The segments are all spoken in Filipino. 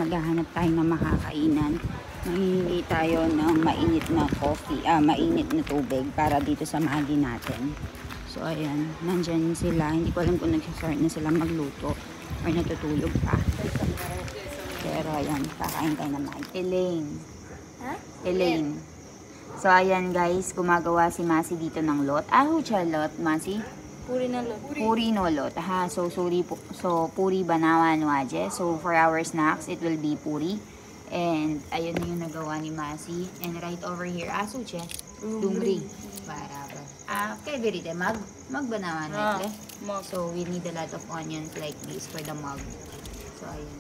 maghahanap tayo ng makakainan. Mamimili tayo ng mainit na coffee, mainit na tubig para dito sa Maggi natin. So ayan, nandyan sila. Hindi ko alam kung nag-start na sila magluto or natutulog pa. Pero ayan, kakain tayo ng Maggi. Elaine. Elaine. So ayan guys, gumagawa si Masi dito ng lot. Hucha lot, Masi? Puri na lot. Puri no lot. So puri banawan waje. So for our snacks, it will be puri. And ayun na yung nagawa ni Masi. And right over here, suche, dumri. Barabar. Kay verite, magbanawan like Mug. So we need a lot of onions like this for the mug. So ayun.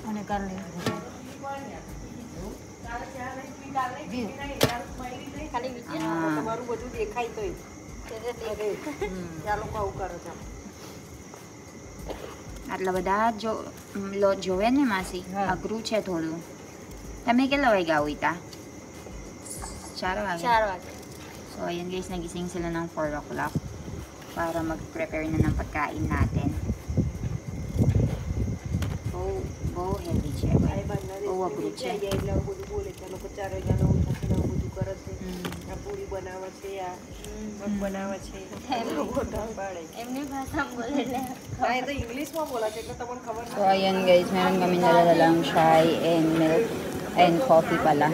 Ano garlic? તમારું બધું દેખાય તોય ચાલો કહું કરો છો આટલા બધા લોટ જોવે ને માસી અઘરું છે થોડું. તમે કેટલા વાગ્યા ઉઠ્યા? 4 વાગે. 4 વાગે. So ayan guys, nagising sila ng 4 o'clock para mag-prepare na ng pagkain natin. બહુ હેલ્ધી છે. બહુ અઘરું છે. એટલે બધું બોલે ચાલો 4 વાગ્યાનો ઉઠાશે ને બધું કરે છે. આ પૂરી બનાવે છે, આ મગ બનાવે છે. એમની ભાષામાં બોલે એટલે હા એ તો ઇંગ્લિશમાં બોલે છે એટલે તમને ખબર So ayan guys, meron kami nalalalang chai and milk and coffee pala.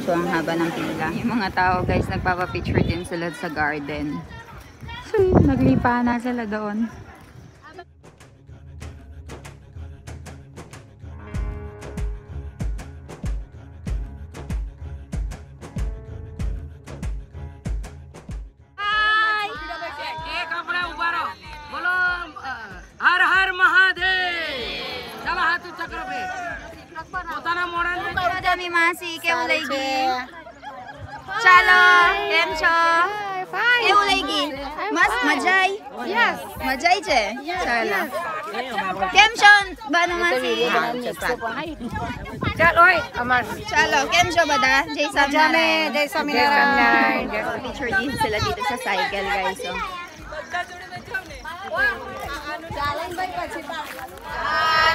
So ang haba ng pila. Yung mga tao guys, nagpapapicture din sila sa garden. So naglipa na sila doon. हर हर महादेव चला हाथ चक्र पे પોતાના મોઢાને તમે માસી કેવું લાગી? ચાલો, કેમ છો? કેવું લાગી? મસ્ત મજા આવી? યસ, મજા આવી છે. ચાલો. કેમ છો બાનુ માસી? ચાલો ઓય અમાર ચાલો, કેમ છો બધા? જય સ્વામિનારાયણ. જય Swaminarayan. Picture din sila dito sa cycle guys. So.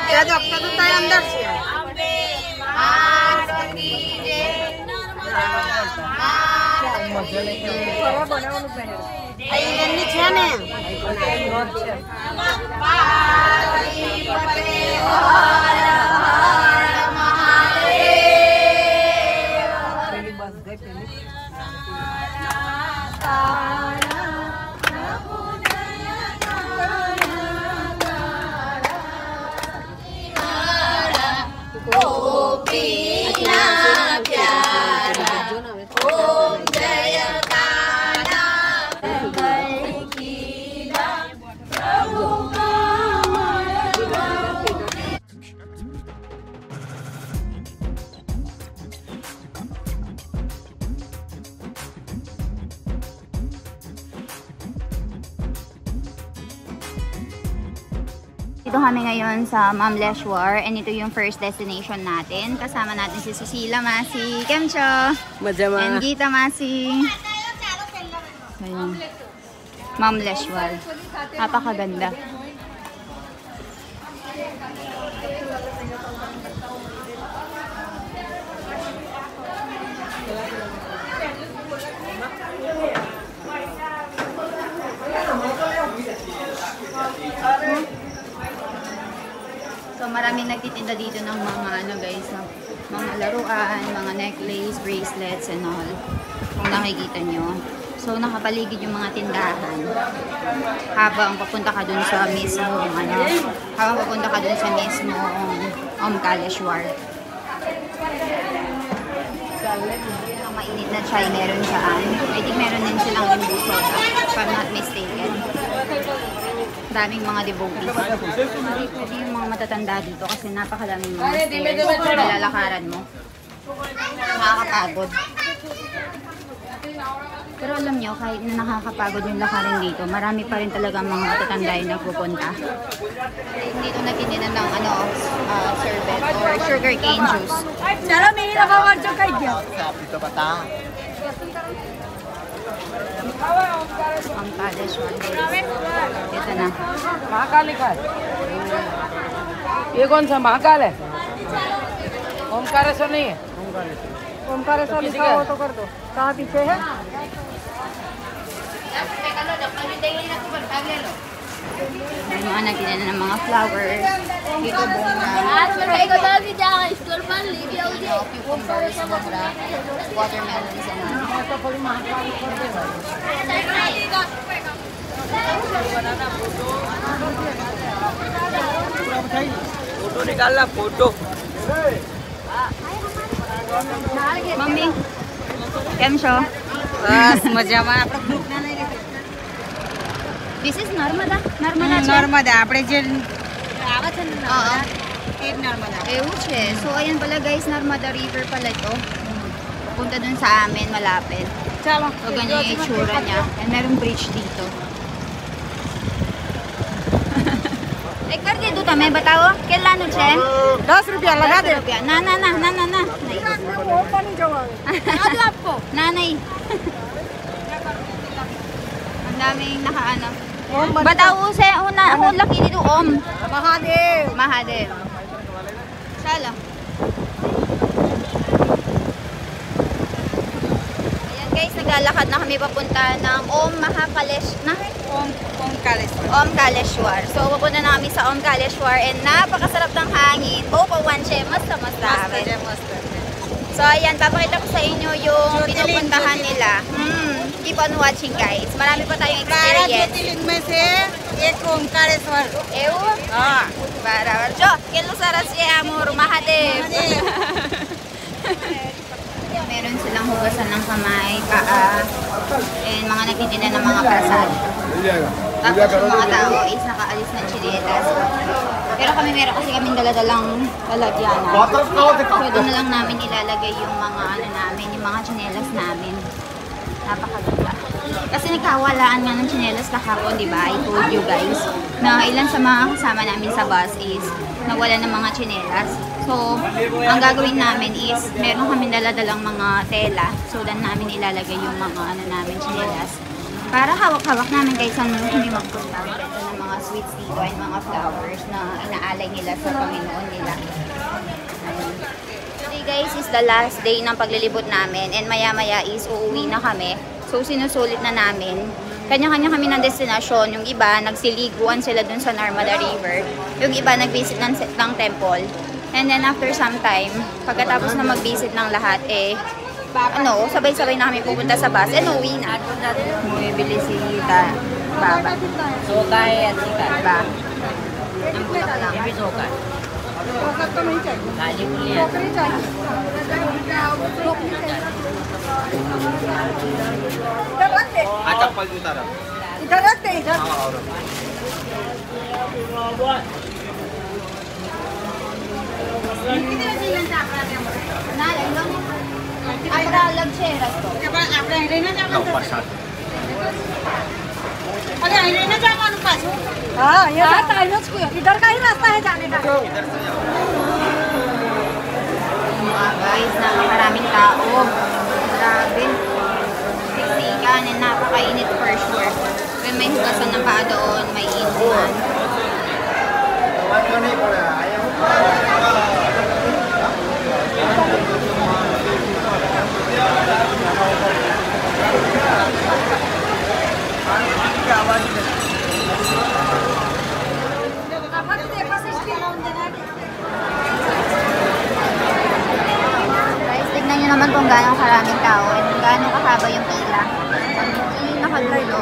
ત્યાં ડોક્ટર તો તાય અંદર છે એમની છે ને Dito kami ngayon sa Mamleshwar and ito yung first destination natin. Kasama natin si Susila Masi. Kem cho? મજામાં And Gita Masi. Ayun. Mamleshwar. Napakaganda. So maraming nagtitinda dito ng mga ano guys, mga laruan, mga necklace, bracelets and all. Kung nakikita nyo. So nakapaligid yung mga tindahan. Habang papunta ka dun sa mismo Kaleshwar. Ang mainit na chai meron dyan. I think meron din silang imbu soda, if I'm not mistaken. Daming mga devotees. Pwede yung mga matatanda dito kasi napakadaming mga stairs. Malalakaran mo. Nakakapagod. Pero alam nyo, kahit na nakakapagod yung lakarin dito, marami pa rin talaga mga matatanda yung nagpupunta. Dito natindihan ng sherbet or sugarcane juice. ચાલો મેં નવા વાંચો કઈ ગયા Ito pa ta. Omkareshwar guys. Ito na. Mahakal लिखा है ये कौन सा महाकाल है ओमकारेश्वर नहीं है ओमकारेश्वर लिखा हो तो कर दो कहाँ पीछे है May mga nagtinan ng mga flowers. Dito bunga. Cucumbers, bunga, watermelons, and photo निकालना फोटो Mami, કેમ છો? બસ મજામાં આપણે ગ્રુપના નહીં રહેતા This is Narmada? Narmada છે? નર્મદા આપણે જે આવે છે ને Oo. એ જ Narmada Ewan siya. So, ayan pala guys, Narmada River pala ito. Punta dun sa amin, malapit. ચાલો So, ganyan yung itsura niya. And merong bridge dito. એક કર દીધું તમે બતાવો કેટલાનું છે 10 રૂપિયા લગા દે ₹10. ના ના ના ના ના ના ના નહીં ang daming nakaano bataw se una laki dito om Mahadev Mahadev Sala ayan guys naglalakad na kami papunta ng Om Mahakalesh na Omkareshwar Omkareshwar. So, pupunta na kami sa Omkareshwar and napakasarap ng hangin. Bopa Wanche, masta-masta. મસ્ત So, ayan, papakita ko sa inyo yung pinupuntahan nila. Keep on watching, guys. Marami pa tayong બારા experience. જ્યોતિર્લિંગ में से एक ओमकारेश्वर Ew, हाँ barabar. Jo, kilo saras si Amor, Mahadev. Meron silang hugasan ng kamay, paa, and mga nagtitinda ng mga prasad. Tapos yung mga tao is nakaalis ng chinelas. Pero kami meron kasi kaming daladalang lalagyanan. So doon na lang namin ilalagay yung mga ano namin, yung mga chinelas namin. Napakaganda. Kasi nagkawalaan nga ng chinelas kahapon, di ba? I told you guys na ilan sa mga kasama namin sa bus is nawala ng mga chinelas. So, ang gagawin namin is meron kami daladalang mga tela. So, doon namin ilalagay yung mga ano namin chinelas. Para hawak-hawak namin guys ang hindi magpunta. Ito ng mga sweets dito and mga flowers na inaalay nila sa Panginoon nila. Ayun. Today guys is the last day ng paglilibot namin and maya-maya is uuwi na kami. So sinusulit na namin. Kanya-kanya kami ng destinasyon. Yung iba nagsiliguan sila dun sa Narmada River. Yung iba nag-visit ng temple. And then after some time, pagkatapos na mag-visit ng lahat, sabay-sabay na kami pupunta sa bus and uuwi na. Bumibili si Baba. सोका है अच्छी का Ba? Ang bulak lang. ये भी सोका है काली बुली है चप्पल जूता रहा इधर रख दे इधर Apra lagcheras to. આપણે હેરીને જવાનું अरे હેરીને જવાનું પાછું हाँ ये टाइम इधर का ही रास्ता है जाने का Guys, napakaraming tao. Grabe. Siksikan and napakainit for sure. When may hugasan ng paa doon, may inuman. Guys, tignan nyo naman kung gaano karaming tao and kung gaano kahaba yung pila. Hindi nakalulo.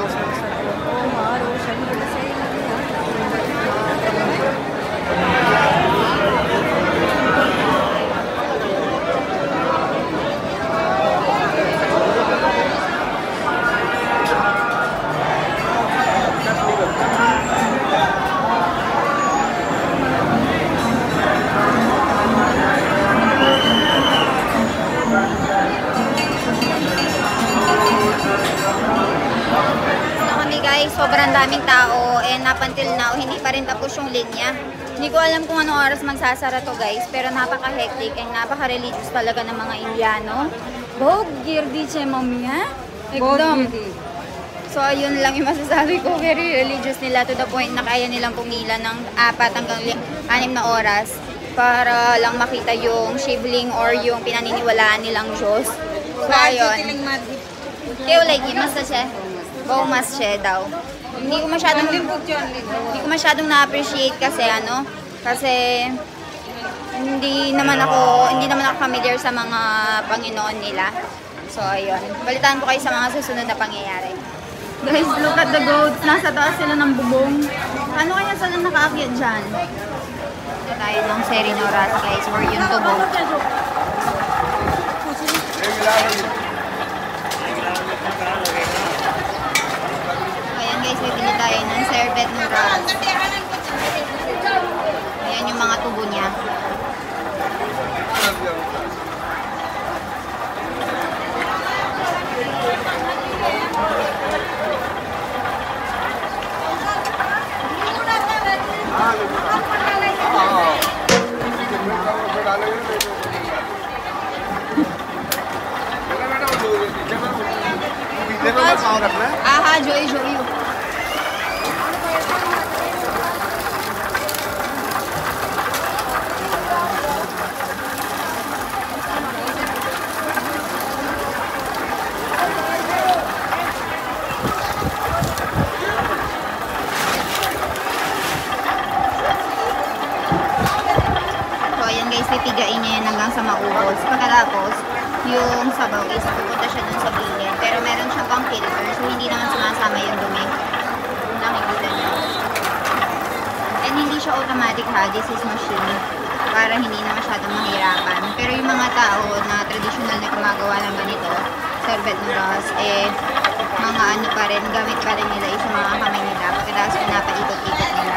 Sobrang daming tao and up until now, hindi pa rin tapos yung linya. Hindi ko alam kung anong oras magsasara to guys, pero napaka-hectic and napaka-religious talaga ng mga Indiano. Bog girdi che mamya. Ekdam. So, yun lang yung masasabi ko. Very religious nila to the point na kaya nilang pumila ng 4 hanggang 6 na oras para lang makita yung shibling or yung pinaniniwalaan nilang Diyos. So, ayun. Kaya lagi, mas na siya. Wow, mas siya daw. Hindi ko masyadong na-appreciate kasi kasi hindi naman ako familiar sa mga Panginoon nila. So, ayun. Balitaan ko kayo sa mga susunod na pangyayari. Guys, look at the goats. Nasa taas sila ng bubong. Ano kaya sila nakaakyat dyan? Ito tayo ng Serenoras, guys, or yung tubo. Ayan guys, bibili tayo ng Servet Noras. Ayan yung mga tubo niya. Aha, Joy. Pipigain niya yan hanggang sa maubos. Pagkatapos, yung sabaw is pupunta siya dun sa gilid. Pero meron siya pang filter, so hindi naman sumasama yung dumi. Nakikita niyo. And hindi siya automatic ha, this is machine. Para hindi na masyadong mahirapan. Pero yung mga tao na traditional na gumagawa ng ganito, Servet Noras, mga pa rin, gamit pa rin nila yung mga kamay nila. Pagkatapos pinapaikot-ikot nila.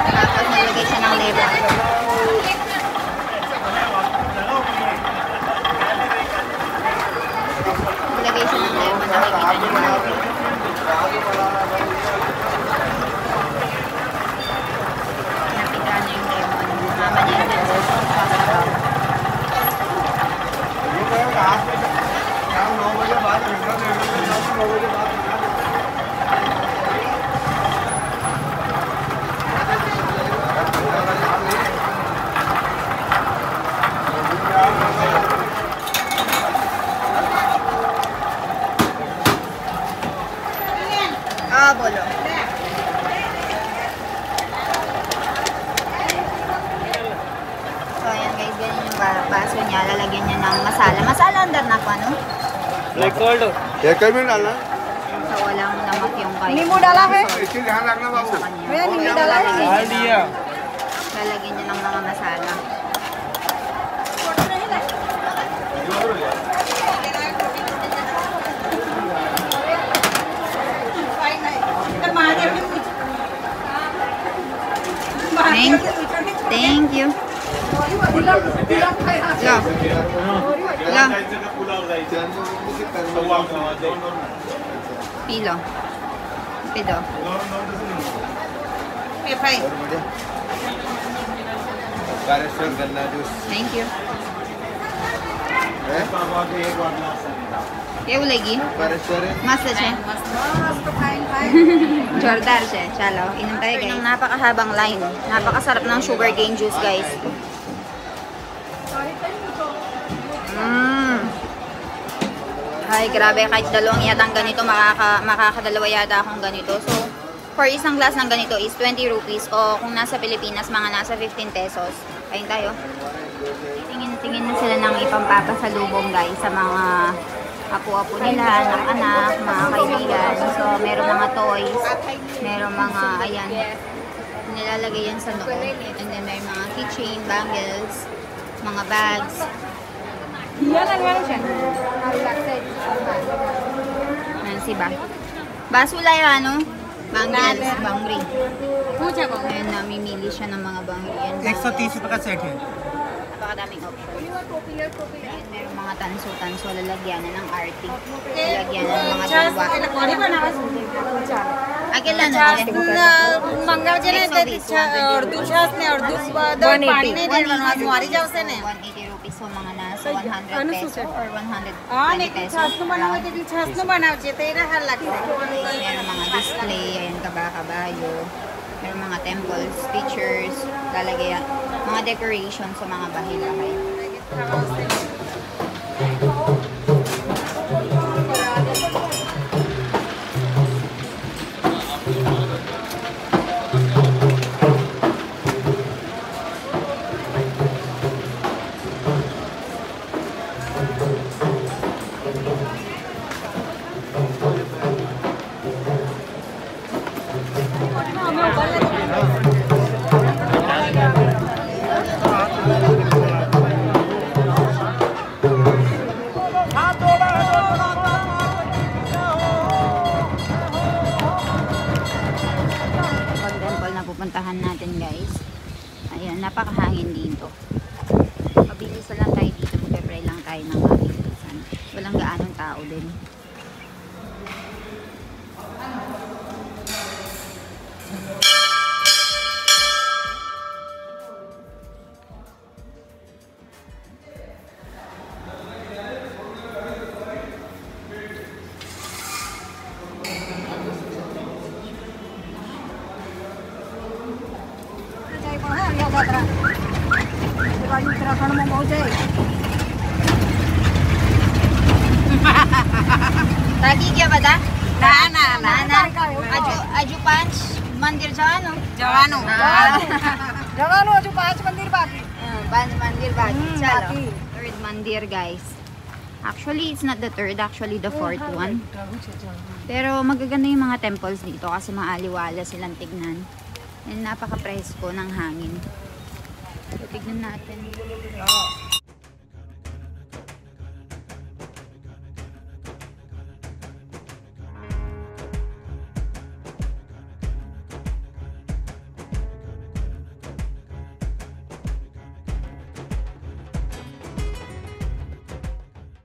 Tapos nilagay siya ng lemon. Nilagay siya ng lemon. Nakikita niyo. Napiga na yung lemon. Mama niya yung lemon. Sasabaw. Bolo. So, ayan guys, ganyan yung baso niya. Lalagyan niya ng masala. Masala under na po, ano? Like cold. Ekal में डालना So, walang namak yung kayo. नींबू डाला है इससे ध्यान रखना बाबू भैया नींबू डाला है Lalagyan niya ng mga masala. Thank you. Pilo. Pido. Kareshwar गन्ना जूस Thank you. है Kaya lagi. कारेश्वर है Masa siya. Jordar siya. Chalo. Inom tayo guys. Ng napakahabang line. Napakasarap ng sugarcane juice guys. Ay, grabe. Kahit dalawang yatang ganito, makakadalawa yata akong ganito. So, for isang glass ng ganito is 20 rupees. O kung nasa Pilipinas, mga nasa 15 pesos. Ayun tayo. Tingin na sila ng ipampapasalubong guys sa mga apo-apo nila, anak-anak, mga kaibigan. So, meron mga toys, meron mga, ayan, nilalagay yan sa noo. And then, may mga keychain, bangles, mga bags. Ayan si Ba. Basulay, ano? Bangles, bangri. Ayan, namimili siya ng mga bangri. 130 रुपए का सेट है Napakadaming option. Ayan, meron mga tanso-tanso, lalagyan na ng arting. Lalagyan na ng mga diwa. केला ना મંગાવજે ને તે અડધું છાસ ને અડધું પાણી નહીં દેવાનું મારી જશે ને 180 rupees so mga nasa 100 peso or 120 હા ને peso. છાસનું બનાવે તેટલી છાસનું બનાવજે તો એને હાલ લાગશે Meron mga display, ayan, kaba-kabayo. Meron mga temples, pictures, lalagay mga decorations sa mga bahay-bahay. Temple na pupuntahan natin, guys. Ayan, napakahangin dito. Mabilis lang tayo dito, magpe-pray lang tayo ng mabilisan. Walang gaanong tao din. Tagi kya ba da? Na. Aju Panch મંદિર જવાનું? જવાનું Ah. જવાનું હજુ 5 મંદિર બાકી Panch મંદિર બાકી. Chalo. બાકી. Third મંદિર, guys. Actually, it's not the third. Actually, the fourth one. Pero magaganda yung mga temples dito kasi maaliwala silang tignan. And napaka-presko ng hangin. So, tignan natin.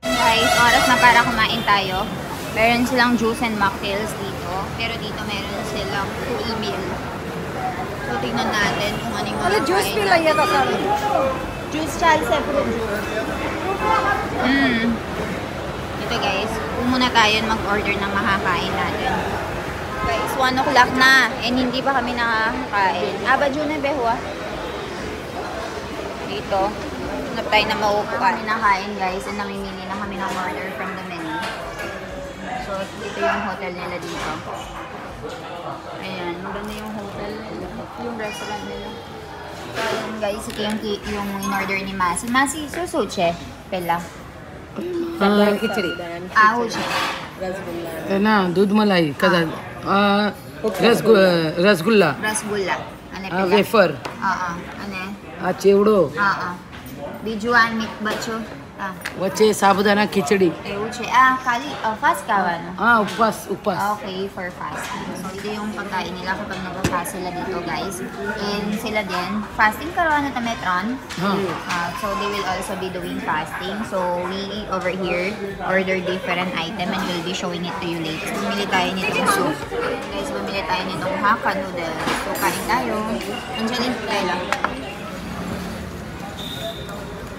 Guys, oras na para kumain tayo. Meron silang juice and mocktails dito. Pero dito meron silang full meal. So, tignan natin kung ano yung mga juice kain પી લઈએ તો natin. સારું Juice chalse fruit juice. Ito guys, muna tayo mag-order ng makakain natin. Guys, 1 o'clock na. And hindi pa kami nakakain. Aba, June, behwa. Dito. Hanap tayo na maupuan. Kami nakain guys. And namimili na kami ng order from the menu. So, dito yung hotel nila dito. Ayan, maganda yung hotel nila. Yung restaurant nila. So, ayan guys, ito yung in-order ni Masi. Masi, susuche. Pela. ખીચડી Ahuche. ना दूध मलाई कदा rasgulla Rasgulla. Ano pela? Wafer Oo. Ano? चेवडो Oo. Bijuan mit bacho. वच्चे साबुदाना खिचड़ी Euche. Kali. Fast ka ba? No? उपवास उपवास Okay, for fasting. So, ito yung pagkain nila kapag nag-fast sila dito, guys. And sila din, fasting karoon na tametron. So, they will also be doing fasting. So, we over here order different item and we'll be showing it to you later. So, bumili tayo nitong soup. Guys, bumili tayo nitong Hakka noodles. So, kain tayo. Angeline, tayo lang.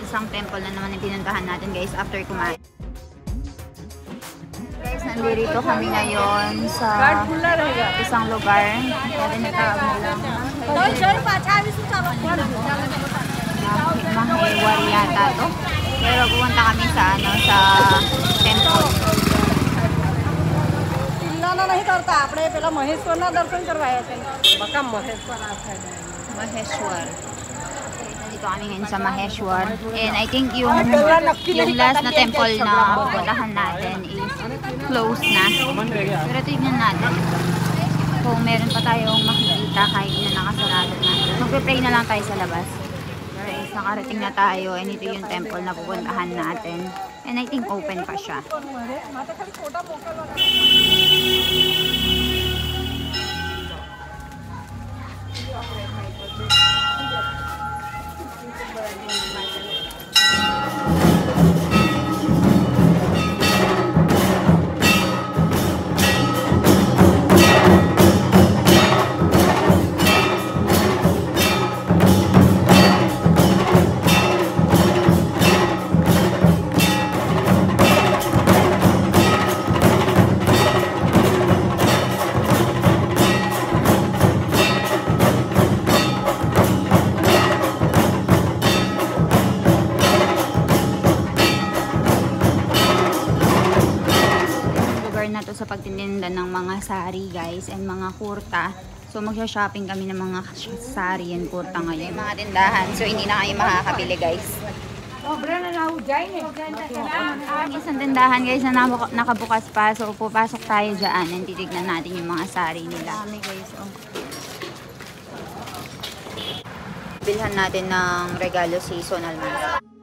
Isang temple na naman yung pinuntahan natin, guys, after kumain. Guys, nandito kami ngayon sa isang lugar. Kaya natawag nila. Mahewar yata to. Pero pupunta kami sa sa temple. પિલ્લાના નહીં કરતા આપણે પેલા મહેશ્વરના દર્શન કરવા આવ્યા છે બકા મહેશ્વર આ side Maheshwar. Nandito kami ngayon sa Maheshwar. And I think yung last na temple na pupuntahan natin is closed na. Pero tignan natin kung meron pa tayong makikita kahit na nakasarado na. Magpe-pray na lang tayo sa labas. Guys, nakarating na tayo and ito yung temple na pupuntahan natin. And I think open pa siya. માથે ખાલી ફોટા મોકલવાના sa pagtitinda ng mga sari guys and mga kurta. So magsha-shopping kami ng mga sari and kurta ngayon. Mga tindahan. So hindi na kayo makakabili guys. Ang isang tindahan guys na nakabukas pa. So pupasok tayo dyan and titignan natin yung mga sari nila. Kami guys. Oh. Bilhan natin ng regalo seasonal month.